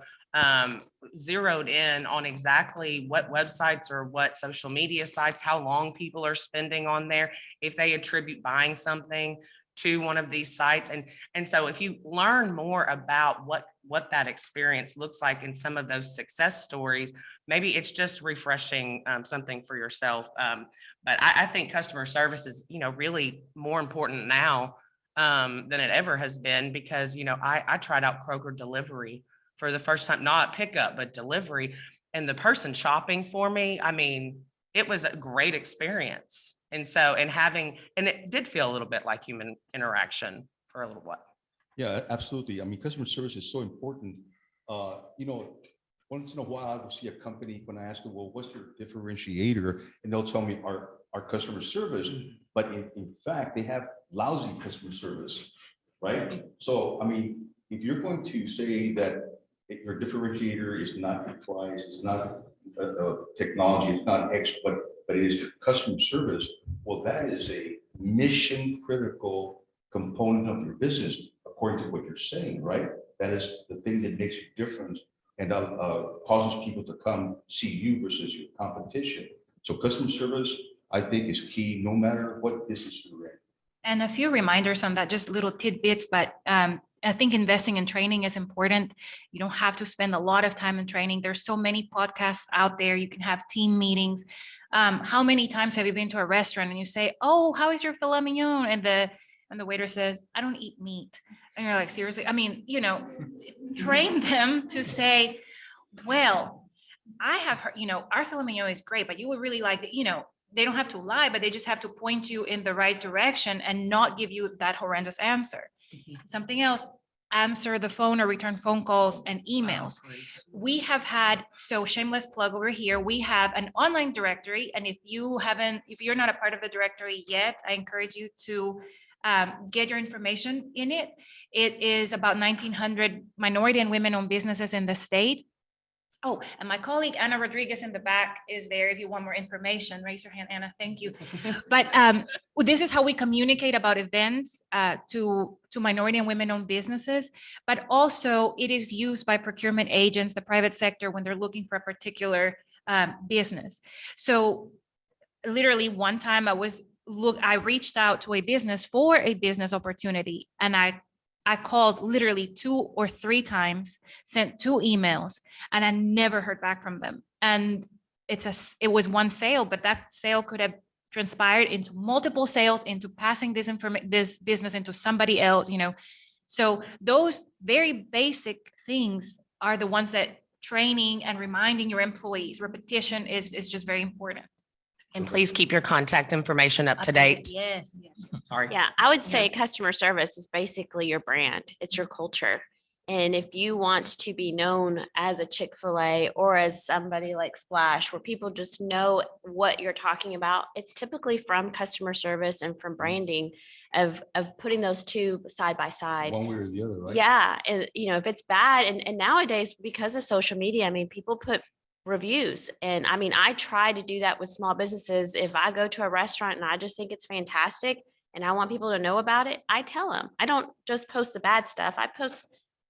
Speaker 7: zeroed in on exactly what websites or what social media sites, how long people are spending on there, if they attribute buying something to one of these sites. And so if you learn more about what that experience looks like in some of those success stories, maybe it's just refreshing something for yourself. But I think customer service is, really more important now than it ever has been, because, I tried out Kroger delivery for the first time, not pickup, but delivery. And the person shopping for me, I mean, it was a great experience. And it did feel a little bit like human interaction for a little while.
Speaker 2: Yeah, absolutely. I mean, customer service is so important. Once in a while, I will see a company when I ask them, well, what's your differentiator? And they'll tell me our customer service, but in fact, they have lousy customer service, right? So, I mean, if you're going to say that your differentiator is not your price, it's not technology, it's not X, but it is your customer service, well, that is a mission critical component of your business, according to what you're saying, right? That is the thing that makes you different and causes people to come see you versus your competition. So customer service, I think, is key no matter what business you're in.
Speaker 6: And a few reminders on that, just little tidbits, but I think investing in training is important. You don't have to spend a lot of time in training. There's so many podcasts out there. You can have team meetings. How many times have you been to a restaurant and you say, "Oh, how is your filet mignon?" And the waiter says, "I don't eat meat." And you're like, seriously? I mean, train them to say, "Well, I have heard, our filet mignon is great, but you would really like that." They don't have to lie, but they just have to point you in the right direction and not give you that horrendous answer. Something else, answer the phone or return phone calls and emails. We have had, so shameless plug over here, we have an online directory. And if you're not a part of the directory yet, I encourage you to get your information in it. It is about 1,900 minority and women-owned businesses in the state. Oh, and my colleague Anna Rodriguez in the back is there if you want more information. Raise your hand, Anna. Thank you. But this is how we communicate about events to minority and women-owned businesses. But also it is used by procurement agents, the private sector, when they're looking for a particular business. So literally one time I reached out to a business for a business opportunity, and I I called literally 2 or 3 times, sent 2 emails, and I never heard back from them. And it was one sale, but that sale could have transpired into multiple sales, into passing this business into somebody else, you know. So those very basic things are the ones that training and reminding your employees, repetition is just very important.
Speaker 7: And please keep your contact information up to date.
Speaker 6: Yes.
Speaker 7: Sorry.
Speaker 3: Yeah, I would say customer service is basically your brand. It's your culture. And if you want to be known as a Chick-fil-A or as somebody like Splash, where people just know what you're talking about, it's typically from customer service and from branding of putting those two side by side.
Speaker 2: One way or the other, right?
Speaker 3: Yeah, and you know, if it's bad, and nowadays because of social media, I mean, people put reviews, and I mean, I try to do that with small businesses. If I go to a restaurant and I just think it's fantastic and I want people to know about it, I tell them. I don't just post the bad stuff.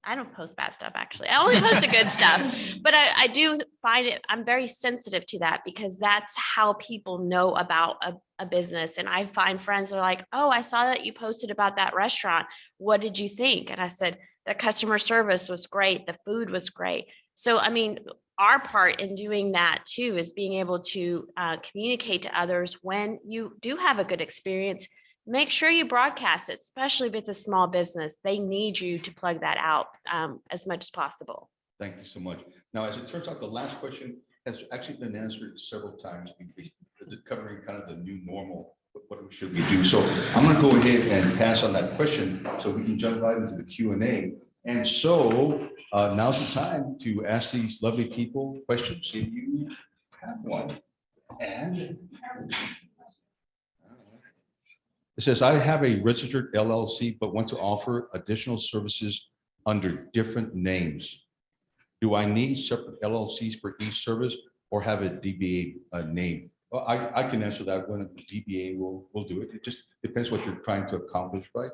Speaker 3: I don't post bad stuff, actually. I only post the good stuff, but I do find it, I'm very sensitive to that because that's how people know about a business. And I find friends are like, oh, I saw that you posted about that restaurant. What did you think? And I said, the customer service was great. The food was great. So, I mean, our part in doing that too is being able to communicate to others when you do have a good experience. Make sure you broadcast it, especially if it's a small business. They need you to plug that out as much as possible.
Speaker 2: Thank you so much. Now, as it turns out, the last question has actually been answered several times, covering kind of the new normal. What should we do? So I'm going to go ahead and pass on that question so we can jump right into the Q&A. And so now's the time to ask these lovely people questions if you have one. And it says, I have a registered LLC, but want to offer additional services under different names. Do I need separate LLCs for each service or have a DBA name? Well, I can answer that one. DBA will do it. It just depends what you're trying to accomplish, right?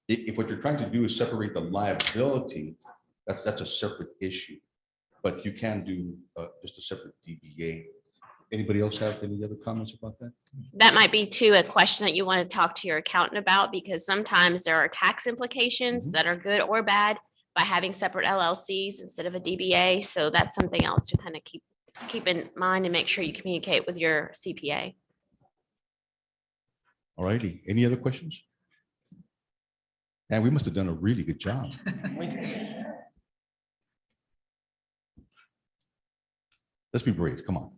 Speaker 2: If what you're trying to do is separate the liability, that's a separate issue. But you can do just a separate DBA. Anybody else have any other comments about that?
Speaker 3: That might be too a question that you want to talk to your accountant about, because sometimes there are tax implications that are good or bad by having separate LLCs instead of a DBA. So that's something else to kind of keep in mind and make sure you communicate with your CPA.
Speaker 2: All righty. Any other questions? And we must have done a really good job. Let's be brave. Come on.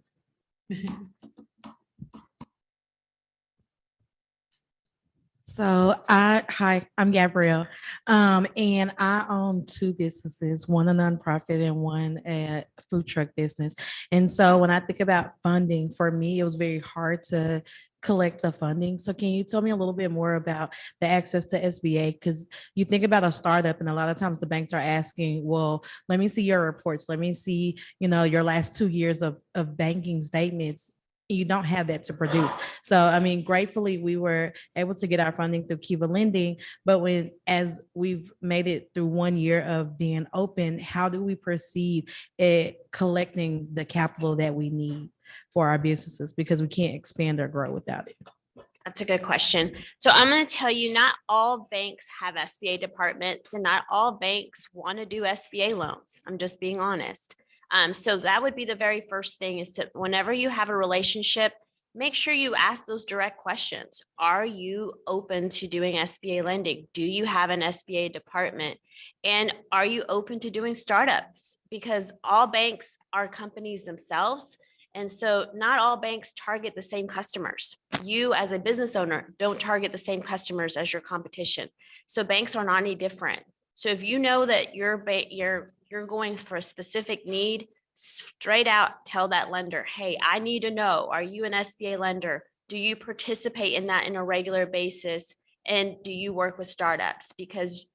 Speaker 9: So hi, I'm Gabrielle, and I own 2 businesses, one a nonprofit and one a food truck business. And so when I think about funding, for me, it was very hard to collect the funding. So can you tell me a little bit more about the access to SBA? Because you think about a startup, and a lot of times the banks are asking, well, let me see your reports. Let me see, your last 2 years of banking statements. You don't have that to produce. So, I mean, gratefully, we were able to get our funding through Kiva Lending, but as we've made it through 1 year of being open, how do we proceed at collecting the capital that we need for our businesses? Because we can't expand or grow without it.
Speaker 3: That's a good question. So I'm going to tell you, not all banks have SBA departments and not all banks want to do SBA loans. I'm just being honest. So that would be the very first thing, is to, whenever you have a relationship, make sure you ask those direct questions. Are you open to doing SBA lending? Do you have an SBA department? And are you open to doing startups? Because all banks are companies themselves. And so not all banks target the same customers. You as a business owner don't target the same customers as your competition. So banks are not any different. So if you know that you're going for a specific need, straight out tell that lender, hey, I need to know, are you an SBA lender? Do you participate in that in a regular basis? And do you work with startups? Because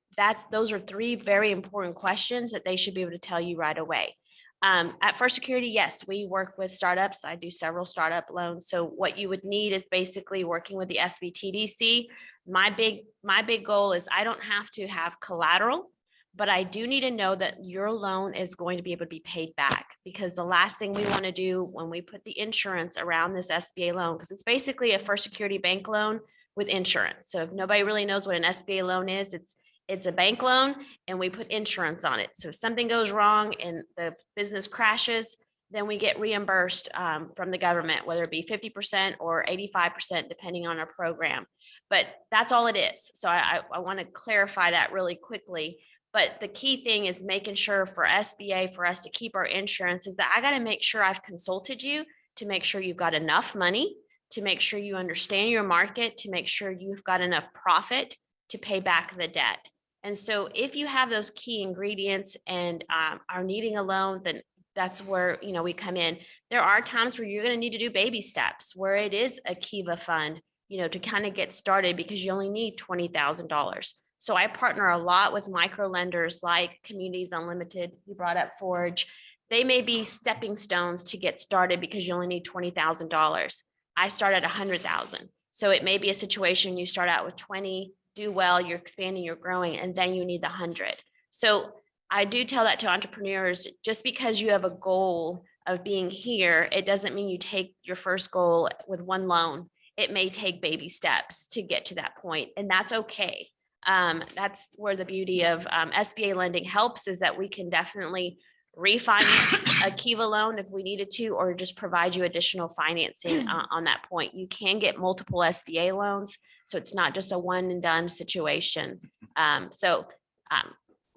Speaker 3: those are 3 very important questions that they should be able to tell you right away. At First Security, yes, we work with startups. I do several startup loans. So what you would need is basically working with the SBTDC. My big goal is I don't have to have collateral, but I do need to know that your loan is going to be able to be paid back, because the last thing we want to do when we put the insurance around this SBA loan, because it's basically a First Security bank loan with insurance. So if nobody really knows what an SBA loan is, It's a bank loan and we put insurance on it. So if something goes wrong and the business crashes, then we get reimbursed from the government, whether it be 50% or 85%, depending on our program. But that's all it is. So I want to clarify that really quickly. But the key thing is making sure for SBA, for us to keep our insurance, is that I got to make sure I've consulted you to make sure you've got enough money, to make sure you understand your market, to make sure you've got enough profit to pay back the debt. And so if you have those key ingredients and are needing a loan, then that's where, you know, we come in. There are times where you're going to need to do baby steps, where it is a Kiva fund, you know, to kind of get started, because you only need $20,000. So I partner a lot with micro lenders like Communities Unlimited. You brought up Forge. They may be stepping stones to get started because you only need $20,000. I start at 100,000. So it may be a situation you start out with 20, do well, you're expanding, you're growing, and then you need the 100. So I do tell that to entrepreneurs, just because you have a goal of being here, it doesn't mean you take your first goal with one loan. It may take baby steps to get to that point, and that's okay. That's where the beauty of SBA lending helps, is that we can definitely refinance a Kiva loan if we needed to, or just provide you additional financing on that point. You can get multiple SBA loans, so it's not just a one and done situation.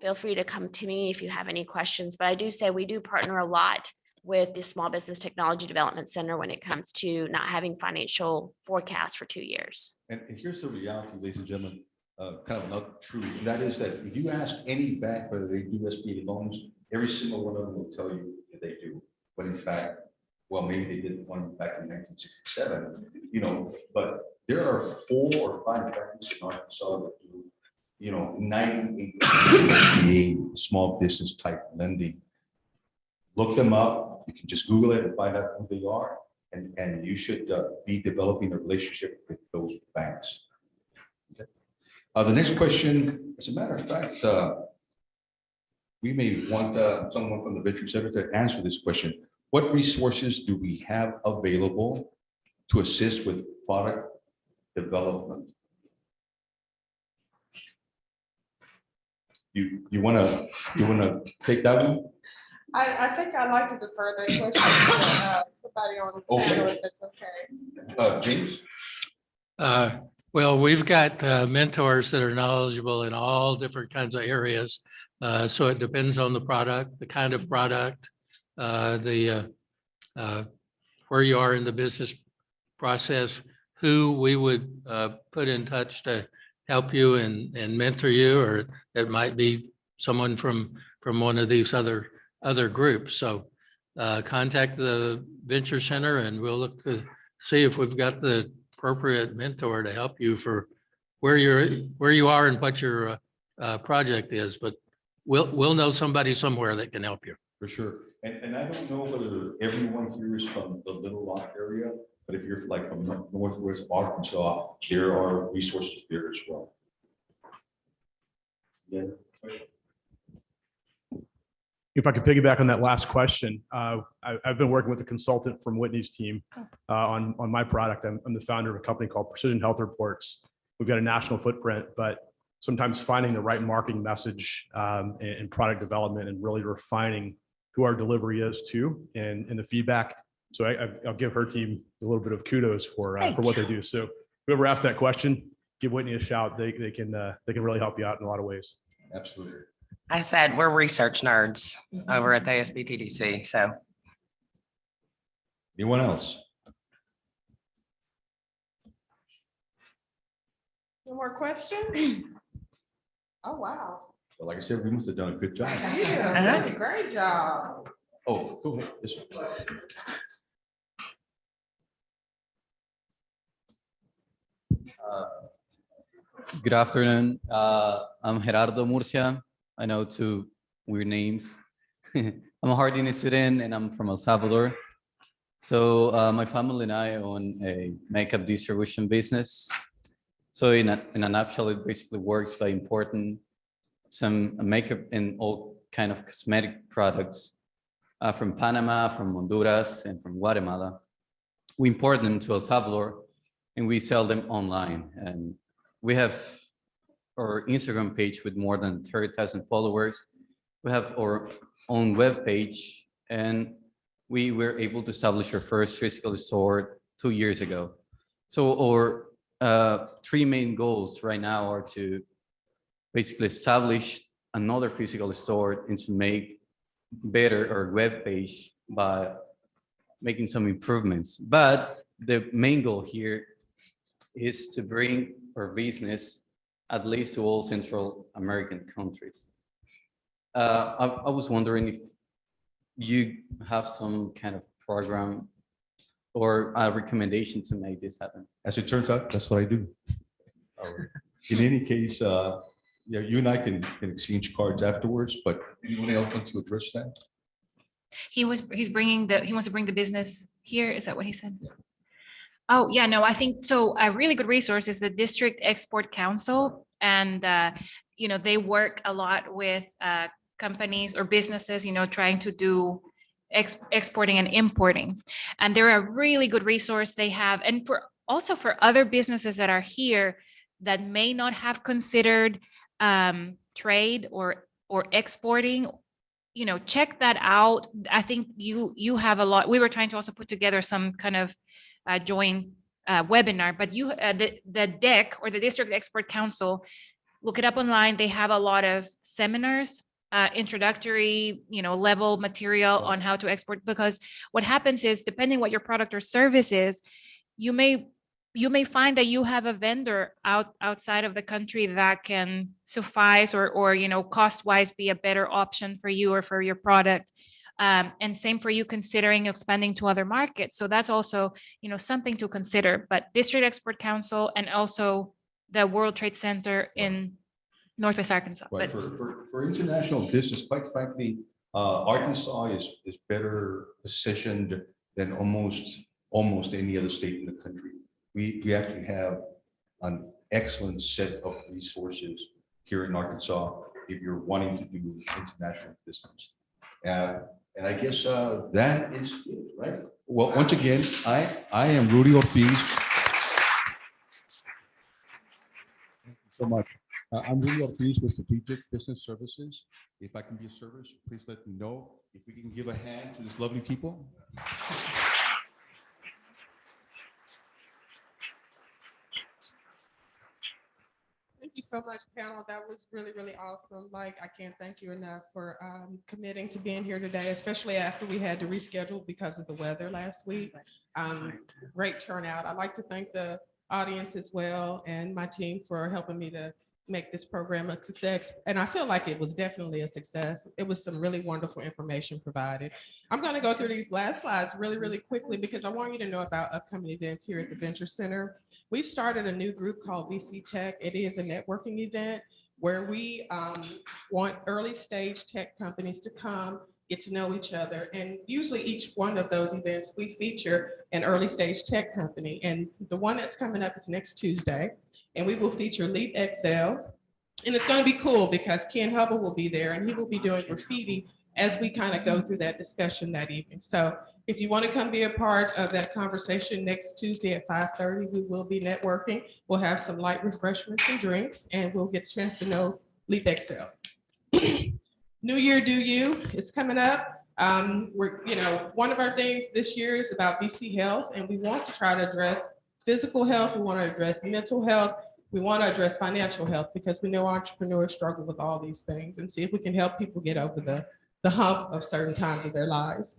Speaker 3: Feel free to come to me if you have any questions, but I do say we do partner a lot with the Small Business Technology Development Center when it comes to not having financial forecasts for 2 years.
Speaker 2: And here's the reality, ladies and gentlemen, kind of another truth, and that is that if you ask any bank whether they do SBA loans, every single one of them will tell you that they do. But in fact, well, maybe they did one back in 1967, you know, but there are 4 or 5 banks in Arkansas that do, you know, 98 SBA small business type lending. Look them up. You can just Google it and find out who they are. And you should be developing a relationship with those banks. Okay. The next question, as a matter of fact, we may want someone from the Venture Center to answer this question. What resources do we have available to assist with product development? You want to take that one?
Speaker 1: I think I'd like to defer that question to somebody on the panel, if that's okay.
Speaker 2: James?
Speaker 8: Well, we've got mentors that are knowledgeable in all different kinds of areas. So it depends on the product, the kind of product, where you are in the business process, who we would put in touch to help you and mentor you, or it might be someone from one of these other groups. So contact the Venture Center and we'll look to see if we've got the appropriate mentor to help you for where you are and what your project is. But we'll know somebody somewhere that can help you.
Speaker 2: For sure. And I don't know whether everyone here is from the Little Rock area, but if you're like from Northwest Arkansas, there are resources there as well. Yeah.
Speaker 10: If I could piggyback on that last question, I've been working with a consultant from Whitney's team on my product. I'm the founder of a company called Precision Health Reports. We've got a national footprint, but sometimes finding the right marketing message and product development and really refining who our delivery is to and the feedback. So I'll give her team a little bit of kudos for what they do. So whoever asked that question, give Whitney a shout. They can really help you out in a lot of ways.
Speaker 2: Absolutely.
Speaker 7: I said, we're research nerds over at the ASBTDC, so.
Speaker 2: Anyone else?
Speaker 1: No more questions? Oh, wow.
Speaker 2: Well, like I said, we must have done a good job.
Speaker 1: Yeah, really great job.
Speaker 2: Oh, go ahead. This one.
Speaker 11: Good afternoon. I'm Gerardo Murcia. I know 2 weird names. I'm a Hardini student and I'm from El Salvador. So my family and I own a makeup distribution business. So in a nutshell, it basically works by importing some makeup and all kind of cosmetic products from Panama, from Honduras, and from Guatemala. We import them to El Salvador and we sell them online. And we have our Instagram page with more than 30,000 followers. We have our own web page, and we were able to establish our first physical store 2 years ago. So our three main goals right now are to basically establish another physical store and to make better our web page by making some improvements. But the main goal here is to bring our business at least to all Central American countries. I was wondering if you have some kind of program or a recommendation to make this happen.
Speaker 2: As it turns out, that's what I do. In any case, yeah, you and I can exchange cards afterwards, but anyone else want to address that?
Speaker 6: He wants to bring the business here. Is that what he said? Oh, yeah, no, I think so. A really good resource is the District Export Council. And, they work a lot with companies or businesses, trying to do exporting and importing. And they're a really good resource they have. And also for other businesses that are here that may not have considered trade or exporting, check that out. I think you have a lot. We were trying to also put together some kind of joint webinar, but the DEC or the District Export Council, look it up online. They have a lot of seminars, introductory, level material on how to export, because what happens is, depending what your product or service is, you may find that you have a vendor outside of the country that can suffice or cost wise be a better option for you or for your product. And same for you considering expanding to other markets. So that's also, something to consider. But District Export Council and also the World Trade Center in Northwest Arkansas.
Speaker 2: Right.
Speaker 6: But
Speaker 2: For international business, quite frankly, Arkansas is better positioned than almost any other state in the country. We actually have an excellent set of resources here in Arkansas if you're wanting to do international business. And I guess that is it, right? Well, once again, I am Rudy Ortiz. Thank you so much. I'm Rudy Ortiz with Strategic Business Services. If I can be of service, please let me know. If we can give a hand to these lovely people.
Speaker 1: Thank you so much, panel. That was really, really awesome. I can't thank you enough for committing to being here today, especially after we had to reschedule because of the weather last week. Great turnout. I'd like to thank the audience as well and my team for helping me to make this program a success. And I feel like it was definitely a success. It was some really wonderful information provided. I'm going to go through these last slides really, really quickly because I want you to know about upcoming events here at the Venture Center. We've started a new group called VC Tech. It is a networking event where we want early stage tech companies to come, get to know each other. And usually each one of those events, we feature an early stage tech company. And the one that's coming up is next Tuesday. And we will feature Leap XL. And it's going to be cool because Ken Hubble will be there and he will be doing graffiti as we kind of go through that discussion that evening. So if you want to come be a part of that conversation next Tuesday at 5:30, we will be networking. We'll have some light refreshments and drinks, and we'll get a chance to know Leap XL. New Year, Do You is coming up. One of our things this year is about VC health, and we want to try to address physical health. We want to address mental health. We want to address financial health because we know entrepreneurs struggle with all these things, and see if we can help people get over the hump of certain times of their lives.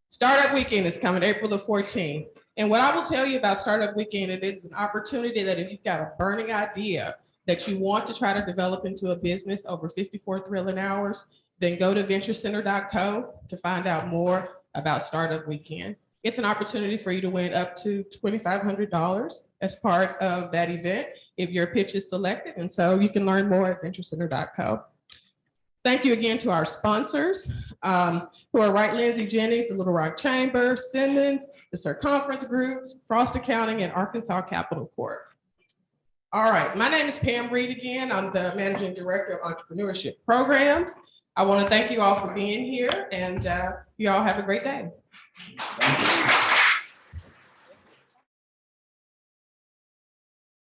Speaker 1: Startup Weekend is coming April the 14th. And what I will tell you about Startup Weekend, it is an opportunity that if you've got a burning idea that you want to try to develop into a business over 54 thrilling hours, then go to venturecenter.co to find out more about Startup Weekend. It's an opportunity for you to win up to $2,500 as part of that event if your pitch is selected. And so you can learn more at venturecenter.co. Thank you again to our sponsors who are Wright Lindsay Jennings, the Little Rock Chamber, Simmons, the Circumference Groups, Frost Accounting, and Arkansas Capital Corp. All right, my name is Pam Reed again. I'm the Managing Director of Entrepreneurship Programs. I want to thank you all for being here, and you all have a great day.